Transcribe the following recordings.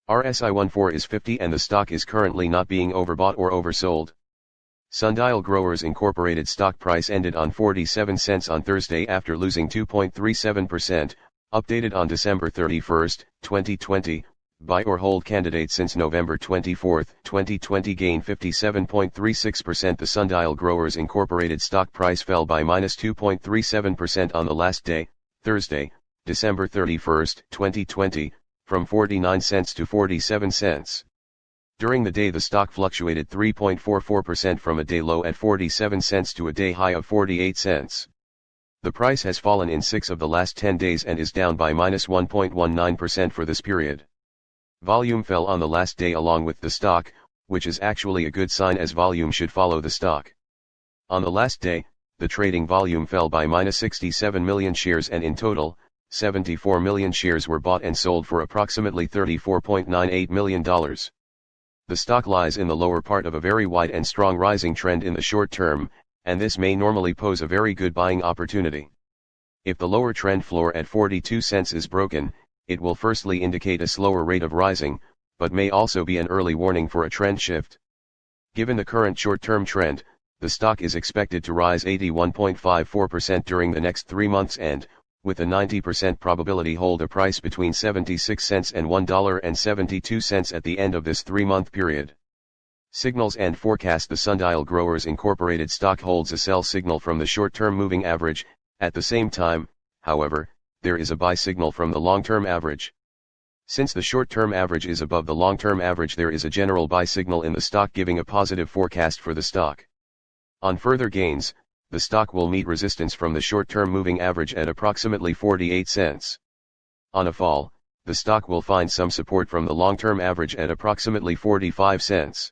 RSI 14 is 50 and the stock is currently not being overbought or oversold. Sundial Growers Incorporated stock price ended on 47 cents on Thursday after losing 2.37%, updated on December 31, 2020. Buy or hold candidate since November 24, 2020 gained 57.36%. The Sundial Growers Incorporated stock price fell by -2.37% on the last day, Thursday, December 31, 2020, from 49 cents to 47 cents. During the day the stock fluctuated 3.44% from a day low at 47 cents to a day high of 48 cents. The price has fallen in 6 of the last 10 days and is down by -1.19% for this period. Volume fell on the last day along with the stock, which is actually a good sign as volume should follow the stock. On the last day, the trading volume fell by -67 million shares and in total, 74 million shares were bought and sold for approximately $34.98 million. The stock lies in the lower part of a very wide and strong rising trend in the short term, and this may normally pose a very good buying opportunity. If the lower trend floor at 42 cents is broken, it will firstly indicate a slower rate of rising, but may also be an early warning for a trend shift. Given the current short-term trend, the stock is expected to rise 81.54% during the next 3 months and, with a 90% probability hold a price between 76 cents and $1.72 at the end of this 3-month period. Signals and forecast. The Sundial Growers Incorporated stock holds a sell signal from the short-term moving average. At the same time, however, there is a buy signal from the long-term average. Since the short-term average is above the long-term average, there is a general buy signal in the stock giving a positive forecast for the stock. On further gains, the stock will meet resistance from the short-term moving average at approximately 48 cents. On a fall, the stock will find some support from the long-term average at approximately 45 cents.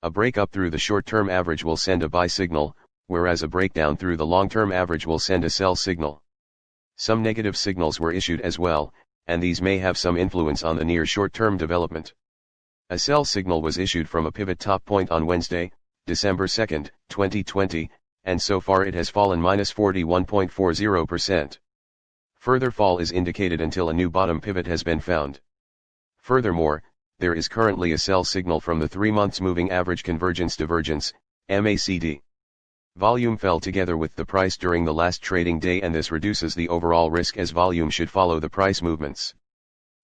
A break up through the short-term average will send a buy signal, whereas a breakdown through the long-term average will send a sell signal. Some negative signals were issued as well, and these may have some influence on the near short-term development. A sell signal was issued from a pivot top point on Wednesday, December 2, 2020, and so far it has fallen -41.40%. Further fall is indicated until a new bottom pivot has been found. Furthermore, there is currently a sell signal from the 3 months moving average convergence divergence, MACD. Volume fell together with the price during the last trading day, and this reduces the overall risk as volume should follow the price movements.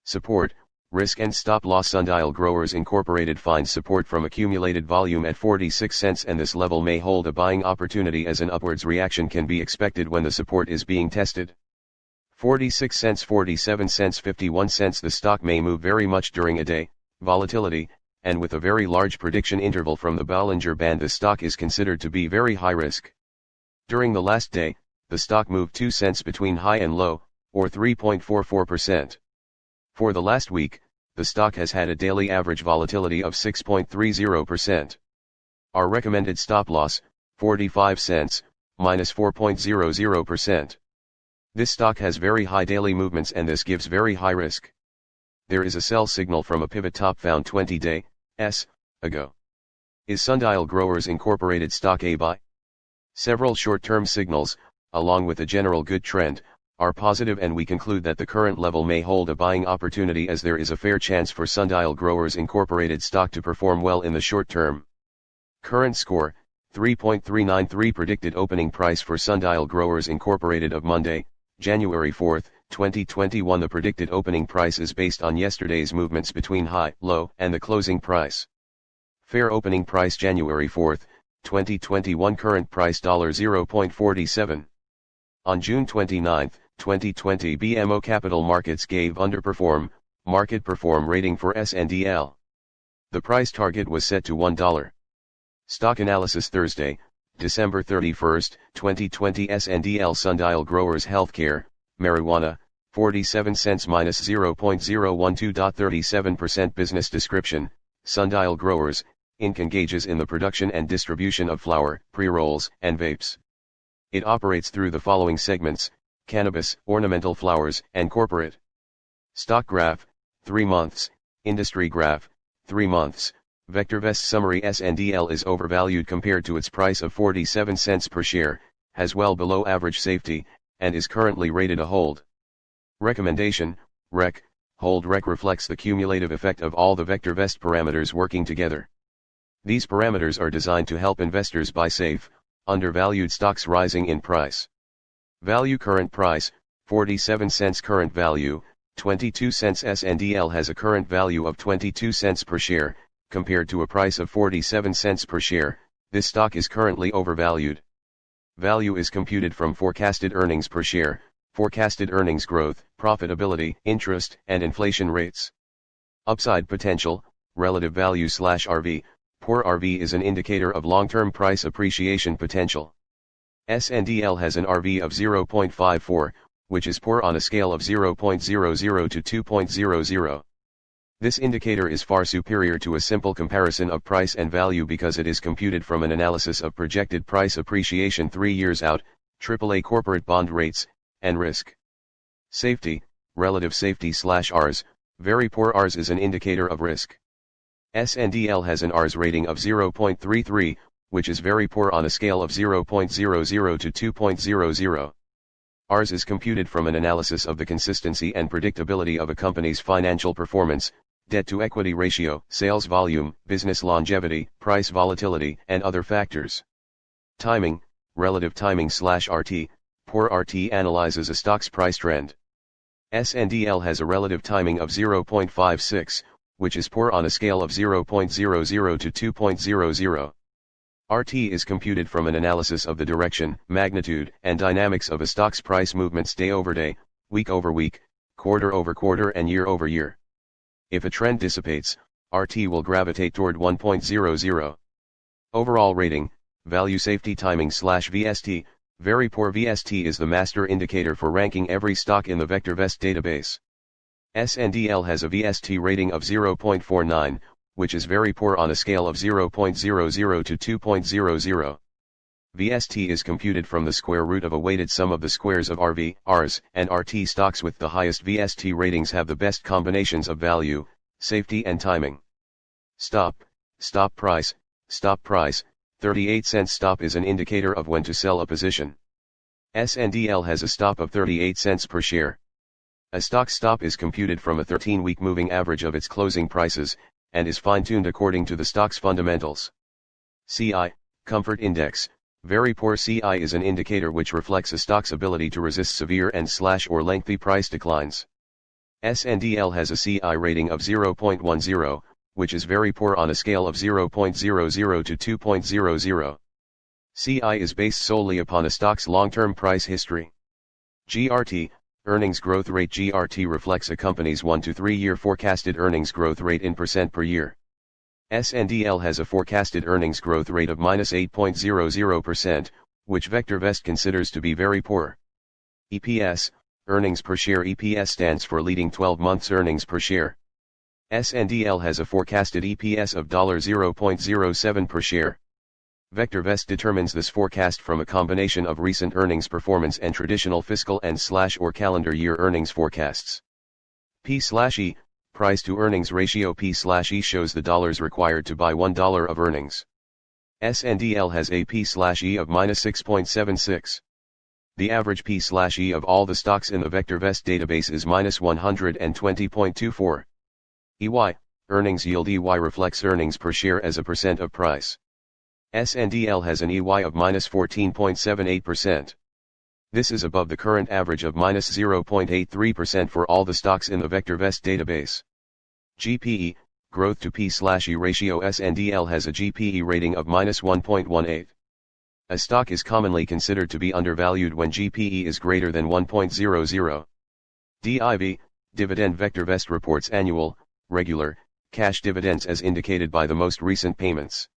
Support, risk and stop loss. Sundial Growers Incorporated finds support from accumulated volume at 46 cents, and this level may hold a buying opportunity as an upwards reaction can be expected when the support is being tested. 46 cents, 47 cents, 51 cents. The stock may move very much during a day, volatility, and with a very large prediction interval from the Bollinger Band. The stock is considered to be very high risk. During the last day, the stock moved 2 cents between high and low, or 3.44%. For the last week, the stock has had a daily average volatility of 6.30%. Our recommended stop loss, 45 cents, -4.00%. This stock has very high daily movements and this gives very high risk. There is a sell signal from a pivot top found 20 days ago. Is Sundial Growers Incorporated stock a buy? Several short-term signals, along with a general good trend, are positive, and we conclude that the current level may hold a buying opportunity as there is a fair chance for Sundial Growers Incorporated stock to perform well in the short term. Current score, 3.393. Predicted opening price for Sundial Growers Incorporated of Monday, January 4, 2021. The predicted opening price is based on yesterday's movements between high, low, and the closing price. Fair opening price January 4, 2021. Current price $0.47. On June 29, 2020, BMO Capital Markets gave underperform, market perform rating for SNDL. The price target was set to $1. Stock analysis Thursday, December 31, 2020. SNDL Sundial Growers Healthcare, Marijuana, 47 cents -0.012. 37% business description. Sundial Growers, Inc. engages in the production and distribution of flower, pre-rolls, and vapes. It operates through the following segments: cannabis, ornamental flowers, and corporate. Stock graph, 3 months, industry graph, 3 months, VectorVest summary. SNDL is overvalued compared to its price of 47 cents per share, has well below average safety, and is currently rated a hold. Recommendation, Rec. hold rec reflects the cumulative effect of all the VectorVest parameters working together. These parameters are designed to help investors buy safe, undervalued stocks rising in price. Value current price, 47 cents current value, 22 cents SNDL has a current value of 22 cents per share, compared to a price of 47 cents per share. This stock is currently overvalued. Value is computed from forecasted earnings per share, forecasted earnings growth, profitability, interest, and inflation rates. Upside potential, relative value/RV, poor RV is an indicator of long-term price appreciation potential. SNDL has an RV of 0.54, which is poor on a scale of 0.00 to 2.00. This indicator is far superior to a simple comparison of price and value because it is computed from an analysis of projected price appreciation 3 years out, AAA corporate bond rates, and risk. Safety, relative safety/Rs, very poor Rs is an indicator of risk. SNDL has an Rs rating of 0.33, which is very poor on a scale of 0.00 to 2.00. Rs is computed from an analysis of the consistency and predictability of a company's financial performance, debt-to-equity ratio, sales volume, business longevity, price volatility, and other factors. Timing, relative timing/RT, poor RT analyzes a stock's price trend. SNDL has a relative timing of 0.56, which is poor on a scale of 0.00 to 2.00. RT is computed from an analysis of the direction, magnitude, and dynamics of a stock's price movements day over day, week over week, quarter over quarter, and year over year. If a trend dissipates, RT will gravitate toward 1.00. Overall rating, value safety timing/VST, very poor VST is the master indicator for ranking every stock in the VectorVest database. SNDL has a VST rating of 0.49, which is very poor on a scale of 0.00 to 2.00. VST is computed from the square root of a weighted sum of the squares of RV, Rs, and RT. Stocks with the highest VST ratings have the best combinations of value, safety, and timing. Stop price, 38 cents stop is an indicator of when to sell a position. SNDL has a stop of 38 cents per share. A stock's stop is computed from a 13-week moving average of its closing prices, and is fine-tuned according to the stock's fundamentals. CI, Comfort Index, very poor CI is an indicator which reflects a stock's ability to resist severe and/or lengthy price declines. SNDL has a CI rating of 0.10, which is very poor on a scale of 0.00 to 2.00. CI is based solely upon a stock's long-term price history. GRT, Earnings Growth Rate. GRT reflects a company's 1 to 3 year forecasted earnings growth rate in percent per year. SNDL has a forecasted earnings growth rate of -8.00%, which VectorVest considers to be very poor. EPS, Earnings Per Share. EPS stands for leading 12 months earnings per share. SNDL has a forecasted EPS of $0.07 per share. VectorVest determines this forecast from a combination of recent earnings performance and traditional fiscal and/or calendar year earnings forecasts. P/E, Price to Earnings Ratio. P/E shows the dollars required to buy $1 of earnings. SNDL has a P/E of -6.76. The average P/E of all the stocks in the VectorVest database is -120.24. EY, Earnings Yield. EY reflects earnings per share as a percent of price. SNDL has an EY of -14.78%. This is above the current average of -0.83% for all the stocks in the VectorVest database. GPE, Growth to P/E ratio. SNDL has a GPE rating of -1.18. A stock is commonly considered to be undervalued when GPE is greater than 1.00. DIV, Dividend. VectorVest reports annual, regular, cash dividends as indicated by the most recent payments.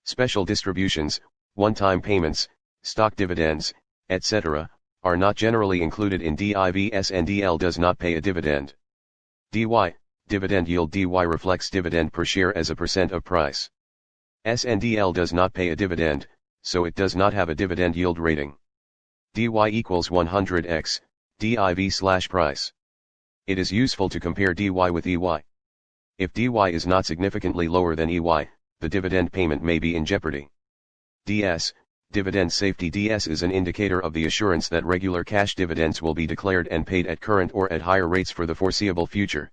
Special distributions, one-time payments, stock dividends, etc., are not generally included in DIV. SNDL does not pay a dividend. DY, Dividend Yield. DY reflects dividend per share as a percent of price. SNDL does not pay a dividend, so it does not have a dividend yield rating. DY equals 100x, DIV/price. It is useful to compare DY with EY. If DY is not significantly lower than EY, the dividend payment may be in jeopardy. DS, Dividend Safety DS is an indicator of the assurance that regular cash dividends will be declared and paid at current or at higher rates for the foreseeable future.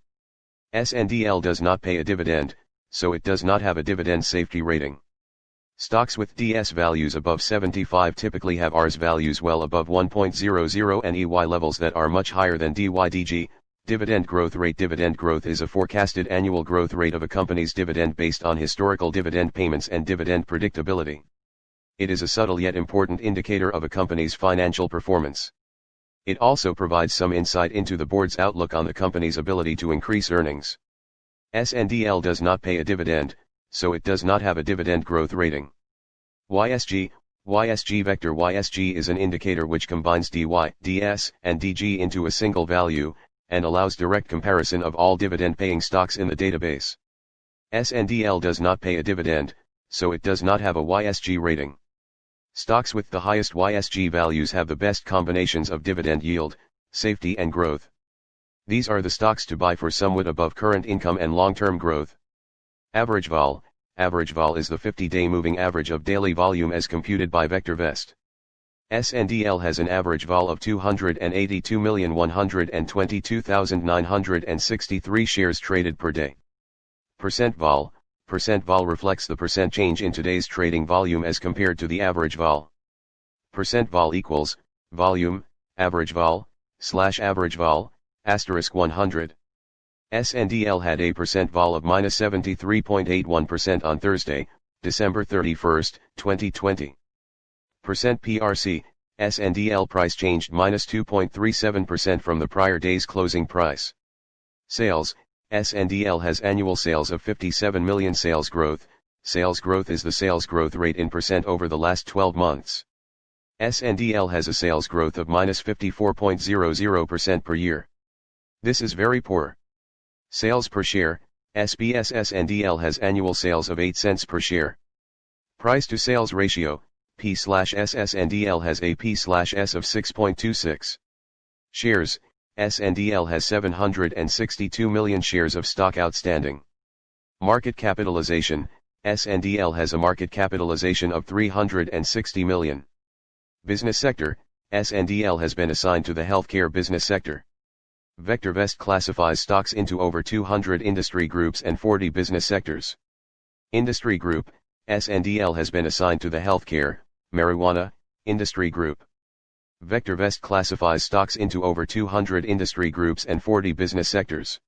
SNDL does not pay a dividend, so it does not have a dividend safety rating. Stocks with DS values above 75 typically have RS values well above 1.00 and EY levels that are much higher than DYDG. Dividend growth rate. Dividend growth is a forecasted annual growth rate of a company's dividend based on historical dividend payments and dividend predictability. It is a subtle yet important indicator of a company's financial performance. It also provides some insight into the board's outlook on the company's ability to increase earnings. SNDL does not pay a dividend, so it does not have a dividend growth rating. YSG vector. YSG is an indicator which combines DY, DS, and DG into a single value, and allows direct comparison of all dividend-paying stocks in the database. SNDL does not pay a dividend, so it does not have a YSG rating. Stocks with the highest YSG values have the best combinations of dividend yield, safety and growth. These are the stocks to buy for somewhat above current income and long-term growth. Average vol is the 50-day moving average of daily volume as computed by VectorVest. SNDL has an average vol of 282,122,963 shares traded per day. Percent vol reflects the percent change in today's trading volume as compared to the average vol. Percent vol equals volume, average vol, /average vol, *100. SNDL had a percent vol of -73.81% on Thursday, December 31, 2020. Percent PRC, SNDL price changed -2.37% from the prior day's closing price. Sales, SNDL has annual sales of 57 million. Sales growth is the sales growth rate in percent over the last 12 months. SNDL has a sales growth of -54.00% per year. This is very poor. Sales per share, SBS SNDL has annual sales of 8 cents per share. Price to sales ratio, P/S/SNDL has a P/S of 6.26. Shares, SNDL has 762 million shares of stock outstanding. Market capitalization, SNDL has a market capitalization of 360 million. Business sector, SNDL has been assigned to the healthcare business sector. VectorVest classifies stocks into over 200 industry groups and 40 business sectors. Industry group, SNDL has been assigned to the healthcare, marijuana, industry group. VectorVest classifies stocks into over 200 industry groups and 40 business sectors.